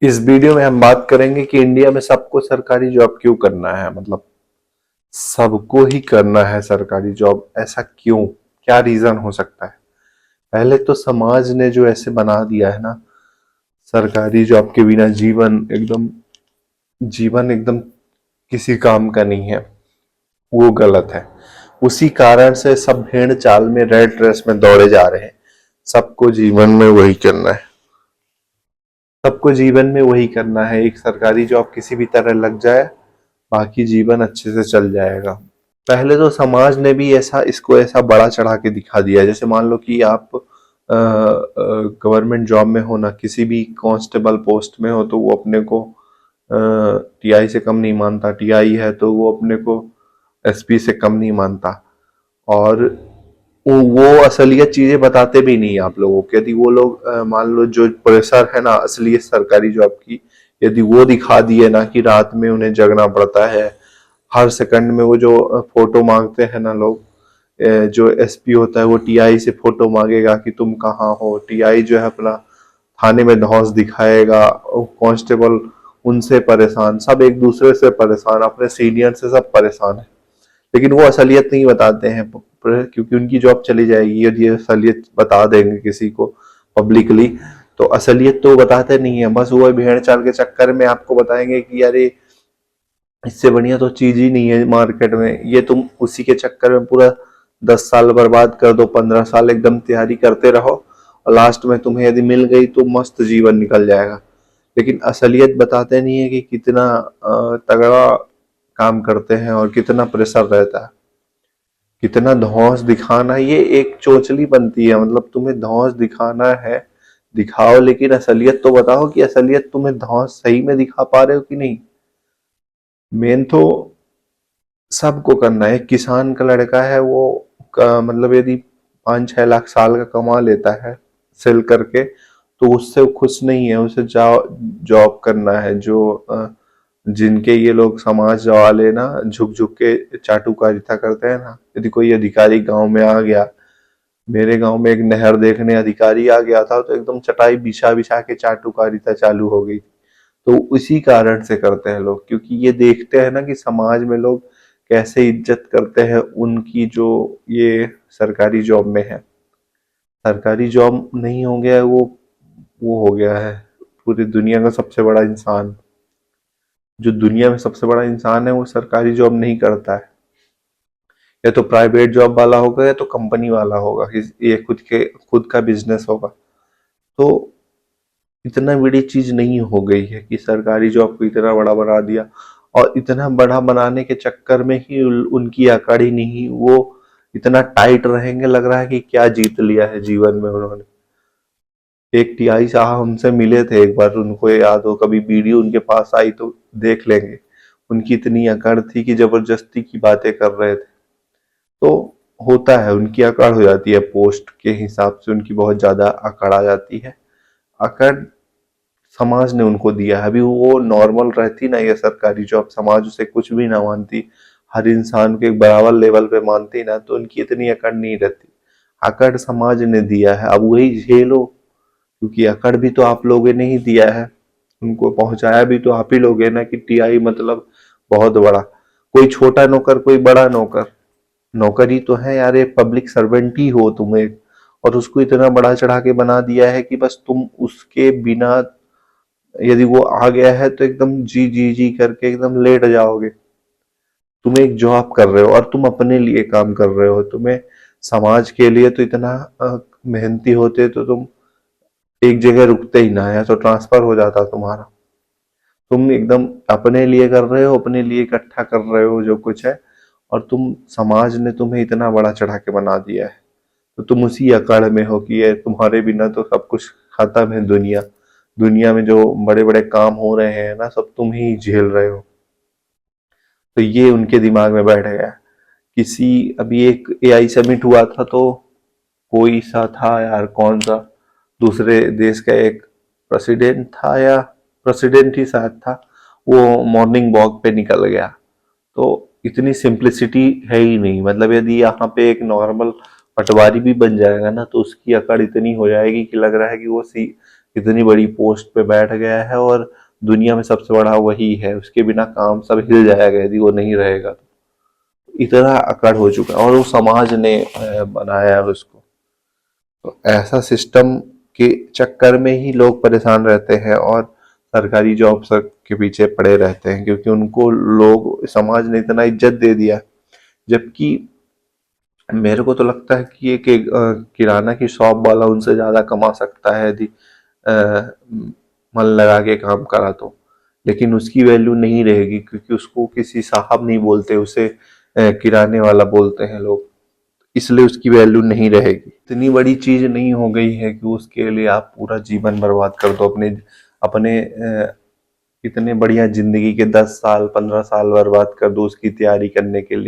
इस वीडियो में हम बात करेंगे कि इंडिया में सबको सरकारी जॉब क्यों करना है। मतलब सबको ही करना है सरकारी जॉब, ऐसा क्यों, क्या रीजन हो सकता है। पहले तो समाज ने जो ऐसे बना दिया है ना, सरकारी जॉब के बिना जीवन एकदम किसी काम का नहीं है, वो गलत है। उसी कारण से सब भेड़ चाल में, रेड रेस में दौड़े जा रहे हैं। सबको जीवन में वही करना है, सबको जीवन में वही करना है। एक सरकारी जॉब किसी भी तरह लग जाए, बाकी जीवन अच्छे से चल जाएगा। पहले तो समाज ने भी इसको ऐसा बड़ा चढ़ा के दिखा दिया। जैसे मान लो कि आप गवर्नमेंट जॉब में हो ना, किसी भी कांस्टेबल पोस्ट में हो, तो वो अपने को टीआई से कम नहीं मानता। टीआई है तो वो अपने को एसपी से कम नहीं मानता। और वो असलियत चीजें बताते भी नहीं आप लोगों को। यदि वो लोग मान लो जो प्रेशर है ना असलियत सरकारी जॉब की, यदि वो दिखा दिए ना कि रात में उन्हें जगना पड़ता है, हर सेकंड में वो जो फोटो मांगते हैं ना लोग, जो एसपी होता है वो टीआई से फोटो मांगेगा कि तुम कहाँ हो। टीआई जो है अपना थाने में धौंस दिखाएगा, कांस्टेबल उनसे परेशान, सब एक दूसरे से परेशान, अपने सीनियर से सब परेशान है। लेकिन वो असलियत नहीं बताते हैं, क्योंकि उनकी जॉब चली जाएगी यदि असलियत बता देंगे किसी को पब्लिकली। तो असलियत तो बताते नहीं है, बस वो भेड़ चाल के चक्कर में आपको बताएंगे कि अरे इससे बढ़िया तो चीज ही नहीं है मार्केट में, ये तुम उसी के चक्कर में पूरा 10 साल बर्बाद कर दो, 15 साल एकदम तैयारी करते रहो, और लास्ट में तुम्हें यदि मिल गई तो मस्त जीवन निकल जाएगा। लेकिन असलियत बताते नहीं है कि कितना तगड़ा काम करते हैं और कितना प्रेशर रहता है, कितना धौंस दिखाना। ये एक चोचली बनती है। मतलब तुम्हें धौंस दिखाना है, दिखाओ, लेकिन असलियत तो बताओ कि असलियत तुम्हें धौंस सही में दिखा पा रहे हो कि नहीं। मेन तो सबको करना है। किसान का लड़का है वो मतलब यदि 5-6 लाख साल का कमा लेता है सेल करके, तो उससे वो खुश नहीं है। उसे जॉब करना है। जो जिनके ये लोग समाज वाले ना झुक झुक के चाटुकारिता करते हैं ना, यदि कोई अधिकारी गांव में आ गया, मेरे गांव में एक नहर देखने अधिकारी आ गया था, तो एकदम चटाई बिछा बिछा के चाटुकारिता चालू हो गई। तो उसी कारण से करते हैं लोग, क्योंकि ये देखते हैं ना कि समाज में लोग कैसे इज्जत करते हैं उनकी, जो ये सरकारी जॉब में है। सरकारी जॉब नहीं हो गया है वो हो गया है पूरी दुनिया का सबसे बड़ा इंसान। जो दुनिया में सबसे बड़ा इंसान है वो सरकारी जॉब नहीं करता है। या तो प्राइवेट जॉब वाला होगा या तो कंपनी वाला होगा, ये खुद का बिजनेस होगा। तो इतना बड़ी चीज नहीं हो गई है कि सरकारी जॉब को इतना बड़ा बना दिया। और इतना बड़ा बनाने के चक्कर में ही उनकी अकड़ ही नहीं, वो इतना टाइट रहेंगे, लग रहा है कि क्या जीत लिया है जीवन में उन्होंने। एक टीआई साहब हमसे मिले थे एक बार, उनको याद हो, कभी वीडियो उनके पास आई तो देख लेंगे। उनकी इतनी अकड़ थी कि जबरदस्ती की बातें कर रहे थे। तो होता है, उनकी अकड़ हो जाती है, पोस्ट के हिसाब से उनकी बहुत ज्यादा अकड़ आ जाती है। अकड़ समाज ने उनको दिया है। अभी वो नॉर्मल रहती ना ये सरकारी जॉब, समाज उसे कुछ भी ना मानती, हर इंसान को एक बराबर लेवल पे मानती ना, तो उनकी इतनी अकड़ नहीं रहती। अकड़ समाज ने दिया है, अब वही झेलो, क्योंकि अकड़ भी तो आप लोगों ने ही दिया है। उनको पहुंचाया भी तो आप ही लोग है ना कि टीआई मतलब बहुत बड़ा। कोई छोटा नौकर, कोई बड़ा नौकर, नौकरी तो है यार, एक पब्लिक सर्वेंट ही हो तुम एक। और उसको इतना बड़ा चढ़ा के बना दिया है कि बस तुम उसके बिना, यदि वो आ गया है तो एकदम जी जी जी करके एकदम लेट जाओगे। तुम एक जॉब कर रहे हो और तुम अपने लिए काम कर रहे हो, तुम्हें समाज के लिए तो इतना मेहनती होते तो तुम एक जगह रुकते ही ना, या तो ट्रांसफर हो जाता तुम्हारा। तुम एकदम अपने लिए कर रहे हो, अपने लिए इकट्ठा कर रहे हो जो कुछ है, और तुम समाज ने तुम्हें इतना बड़ा चढ़ा के बना दिया है। तो तुम उसी अकड़ में हो कि ये तुम्हारे बिना तो सब कुछ खत्म है। दुनिया दुनिया में जो बड़े बड़े काम हो रहे हैं ना, सब तुम ही झेल रहे हो। तो ये उनके दिमाग में बैठ गया। किसी अभी एक एआई समिट हुआ था, तो कोई सा था यार, कौन सा दूसरे देश का एक प्रेसिडेंट था, या प्रेसिडेंट ही शायद था, वो मॉर्निंग वॉक पे निकल गया। तो इतनी सिंप्लिसिटी है ही नहीं। मतलब यदि यहाँ पे एक नॉर्मल पटवारी भी बन जाएगा ना, तो उसकी अकड़ इतनी हो जाएगी कि लग रहा है कि वो इतनी बड़ी पोस्ट पे बैठ गया है और दुनिया में सबसे बड़ा वही है, उसके बिना काम सब हिल जाएगा यदि वो नहीं रहेगा तो। इतना अकड़ हो चुका है और वो समाज ने बनाया है उसको। तो ऐसा सिस्टम के चक्कर में ही लोग परेशान रहते हैं और सरकारी जॉब के पीछे पड़े रहते हैं, क्योंकि उनको लोग समाज ने इतना इज्जत दे दिया। जबकि मेरे को तो लगता है कि एक किराना की शॉप वाला उनसे ज्यादा कमा सकता है यदि मन लगा के काम करा तो। लेकिन उसकी वैल्यू नहीं रहेगी, क्योंकि उसको किसी साहब नहीं बोलते, उसे किराने वाला बोलते हैं लोग, इसलिए उसकी वैल्यू नहीं रहेगी। इतनी बड़ी चीज नहीं हो गई है कि उसके लिए आप पूरा जीवन बर्बाद कर दो, अपने अपने इतने बढ़िया जिंदगी के 10 साल 15 साल बर्बाद कर दो उसकी तैयारी करने के लिए।